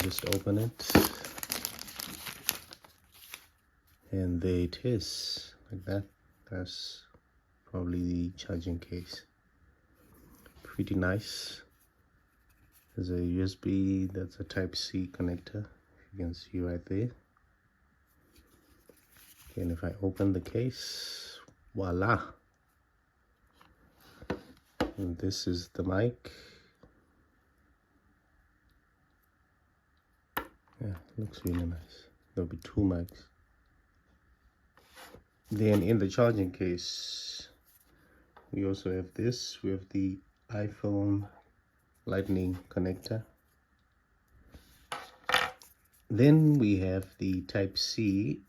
just open it, and there it is, like that. That's probably the charging case. Pretty nice. There's a USB, that's a Type-C connector, you can see right there. And if I open the case, voila, and this is the mic. Yeah, looks really nice. There'll be two mics. Then in the charging case, we also have this. We have the iPhone Lightning connector. Then we have the Type-C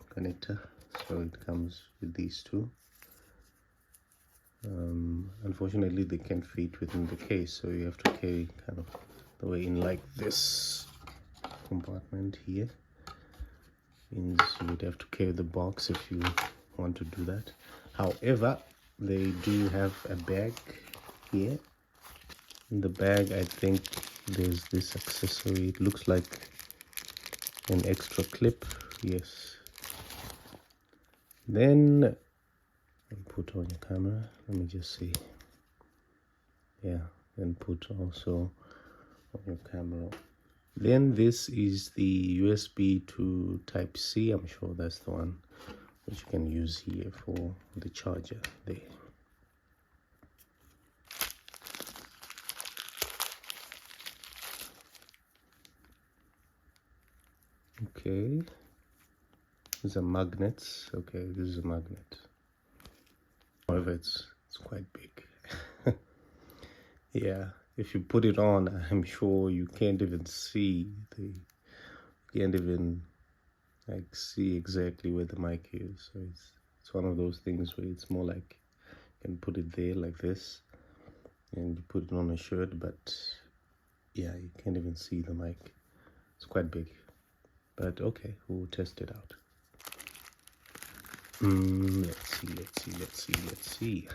connector, so it comes with these two. Unfortunately, they can't fit within the case, so you have to carry kind of the way in like this compartment here. Means you would have to carry the box if you want to do that. However, they do have a bag here. In the bag, I think there's this accessory. It looks like an extra clip. Yes. Then put on your camera. Let me just see. Yeah, then put also on your camera. Then this is the USB to Type-C. I'm sure that's the one which you can use here for the charger there. Okay, these are magnets. Okay, this is a magnet. However, it's quite big. Yeah, if you put it on, I'm sure you can't even see you can't even like see exactly where the mic is. So it's one of those things where it's more like you can put it there like this and you put it on a shirt, but yeah, you can't even see the mic. It's quite big, but okay, we'll test it out. Let's see.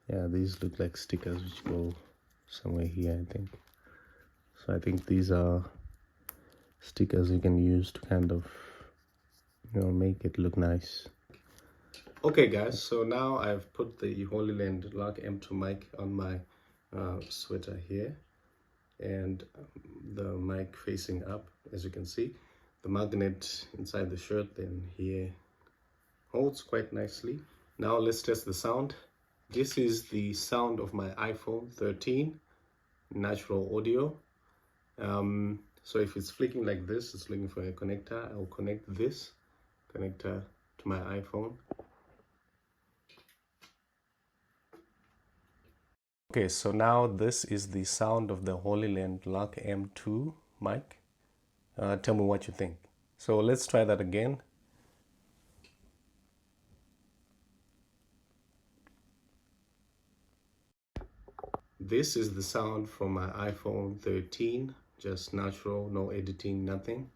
Yeah, these look like stickers which go somewhere here, I think. So I think these are stickers you can use to kind of, make it look nice. Okay guys, so now I've put the Hollyland Lark M2 mic on my sweater here, and the mic facing up, as you can see. The magnet inside the shirt then here holds quite nicely. Now let's test the sound. This is the sound of my iPhone 13 natural audio. So if it's flicking like this, it's looking for a connector. I'll connect this connector to my iPhone. Okay, so now this is the sound of the Hollyland Lark M2 mic. Tell me what you think. So let's try that again. This is the sound from my iPhone 13, just natural, no editing, nothing.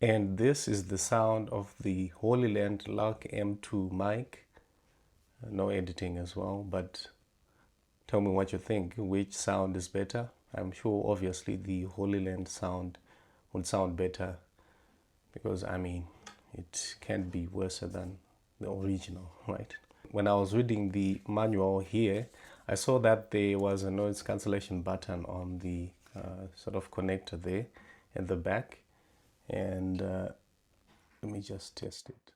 And this is the sound of the Hollyland Lark M2 mic. No editing as well, but tell me what you think. Which sound is better? I'm sure obviously the Hollyland sound would sound better, because I mean, it can't be worse than the original, right? When I was reading the manual here, I saw that there was a noise cancellation button on the sort of connector there at the back. And let me just test it.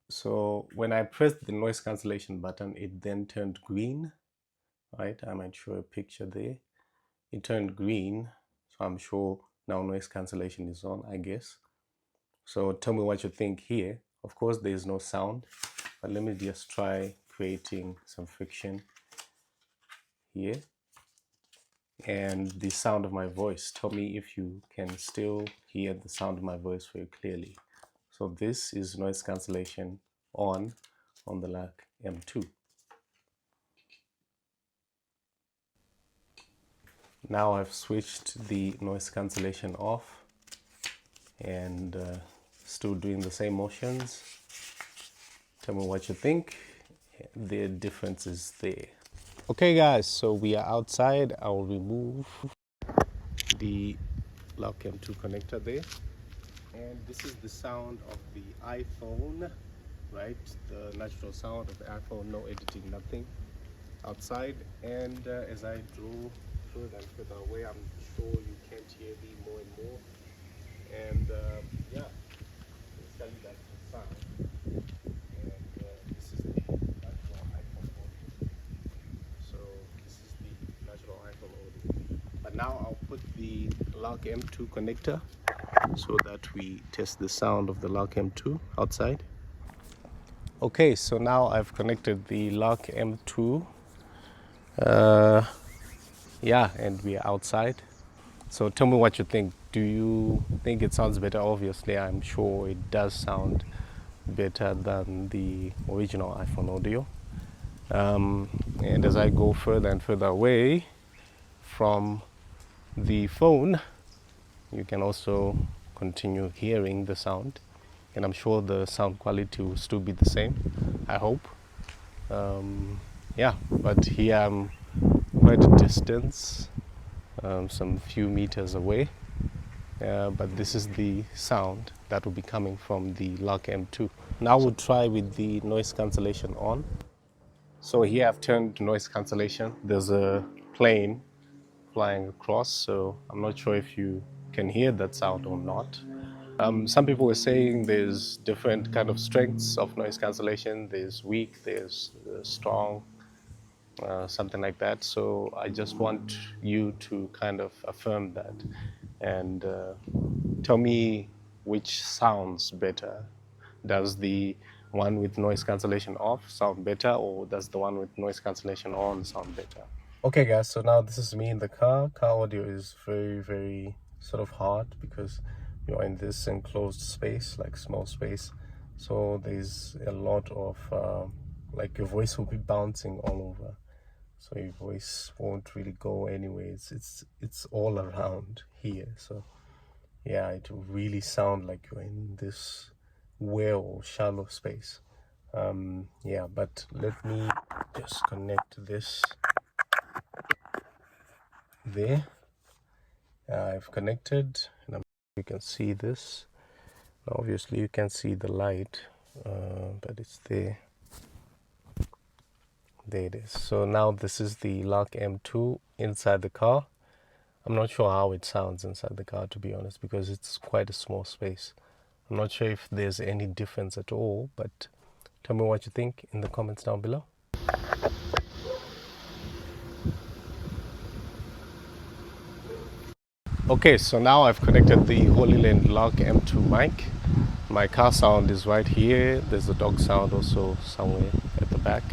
So when I pressed the noise cancellation button, it then turned green, right? I might show a picture there. It turned green, so I'm sure now noise cancellation is on, I guess. So tell me what you think here. Of course, there is no sound, but let me just try creating some friction here. And the sound of my voice. Tell me if you can still hear the sound of my voice very clearly. So this is noise cancellation on the Lark M2. Now I've switched the noise cancellation off and still doing the same motions. Tell me what you think. The difference is there. Okay guys, so we are outside. I'll remove the Lark M2 connector there. And this is the sound of the iPhone, right? The natural sound of the iPhone, no editing, nothing outside. And as I draw further and further away, I'm sure you can't hear me more and more. And yeah, it's tell you that sound. And this is the natural iPhone audio. So this is the natural iPhone audio. But now I'll put the Lark M2 connector so that we test the sound of the Lark M2 outside. Okay, so now I've connected the Lark M2. Yeah, and we are outside. So tell me what you think. Do you think it sounds better? Obviously, I'm sure it does sound better than the original iPhone audio. And as I go further and further away from the phone, you can also continue hearing the sound. And I'm sure the sound quality will still be the same, I hope. Yeah, but here I'm quite a distance, some few meters away. But this is the sound that will be coming from the Lark M2. Now we'll try with the noise cancellation on. So here I've turned to noise cancellation. There's a plane flying across, so I'm not sure if you can hear that sound or not. Some people were saying there's different kind of strengths of noise cancellation. There's weak, there's strong, something like that. So I just want you to kind of affirm that and tell me which sounds better. Does the one with noise cancellation off sound better, or does the one with noise cancellation on sound better? Okay guys, so now this is me in the car. Car audio is very sort of hard because you're in this enclosed space, like small space. So there's a lot of like your voice will be bouncing all over. So your voice won't really go anywhere. It's all around here. So yeah, it will really sound like you're in this well shallow space. Yeah, but let me just connect this there. I've connected, and you can see this. Obviously you can see the light, but it's there. There it is. So now this is the Lark M2 inside the car. I'm not sure how it sounds inside the car, to be honest, because it's quite a small space. I'm not sure if there's any difference at all, but tell me what you think in the comments down below. Okay, so now I've connected the Hollyland Lark M2 mic. My car sound is right here. There's a dog sound also somewhere at the back.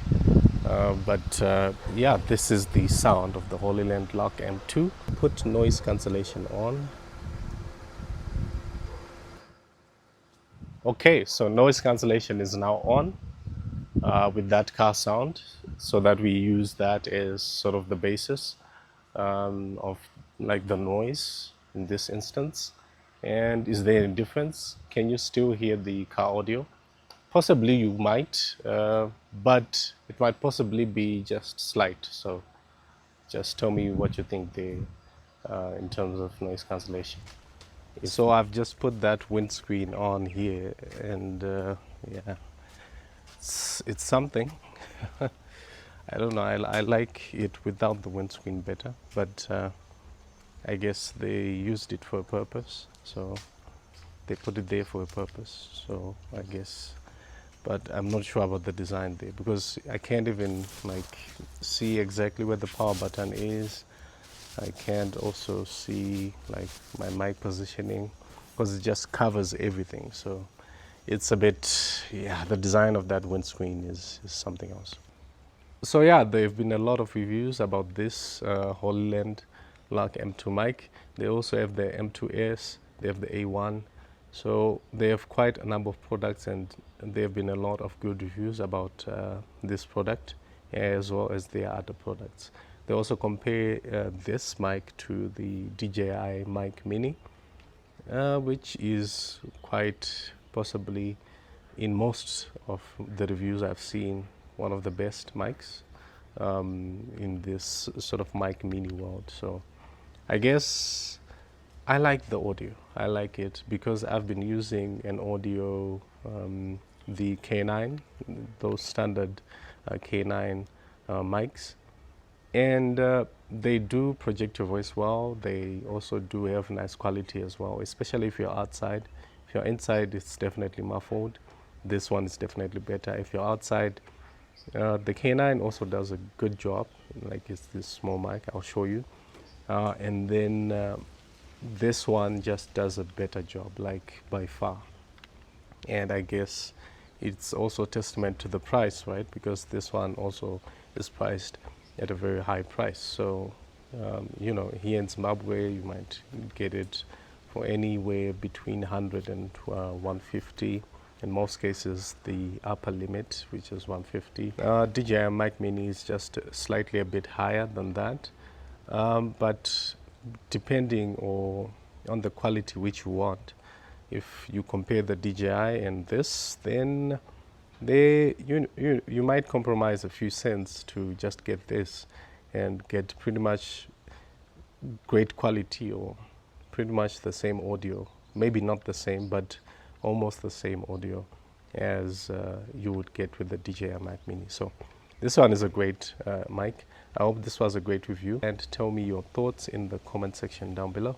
Yeah, this is the sound of the Hollyland Lark M2. Put noise cancellation on. Okay, so noise cancellation is now on with that car sound, so that we use that as sort of the basis of like the noise in this instance. And is there a difference? Can you still hear the car audio? Possibly you might, but it might possibly be just slight. So just tell me what you think there in terms of noise cancellation. So I've just put that windscreen on here, and yeah, it's something. I don't know, I like it without the windscreen better, but I guess they used it for a purpose, so they put it there for a purpose, so I guess. But I'm not sure about the design there, because I can't even like see exactly where the power button is. I can't also see like my mic positioning, because it just covers everything. So it's a bit, yeah, the design of that windscreen is something else. So yeah, there have been a lot of reviews about this Hollyland Lark M2 mic. They also have the M2S, they have the A1. So they have quite a number of products, and there have been a lot of good reviews about this product, as well as their other products. They also compare this mic to the DJI Mic Mini, which is quite possibly in most of the reviews I've seen, one of the best mics in this sort of mic mini world. So I guess I like the audio. I like it because I've been using an audio, the K9, those standard K9 mics, and they do project your voice well. They also do have nice quality as well, especially if you're outside. If you're inside, it's definitely muffled. This one is definitely better. If you're outside, the K9 also does a good job. Like, it's this small mic, I'll show you. And then this one just does a better job, like, by far. And I guess it's also testament to the price, right? Because this one also is priced at a very high price. So, you know, here in Zimbabwe, you might get it for anywhere between 100 and 150. In most cases, the upper limit, which is 150. DJI Mic Mini is just slightly a bit higher than that. But depending on the quality which you want, if you compare the DJI and this, then you might compromise a few cents to just get this and get pretty much great quality or pretty much the same audio. Maybe not the same, but almost the same audio as you would get with the DJI Mic Mini. So this one is a great mic. I hope this was a great review, and tell me your thoughts in the comment section down below.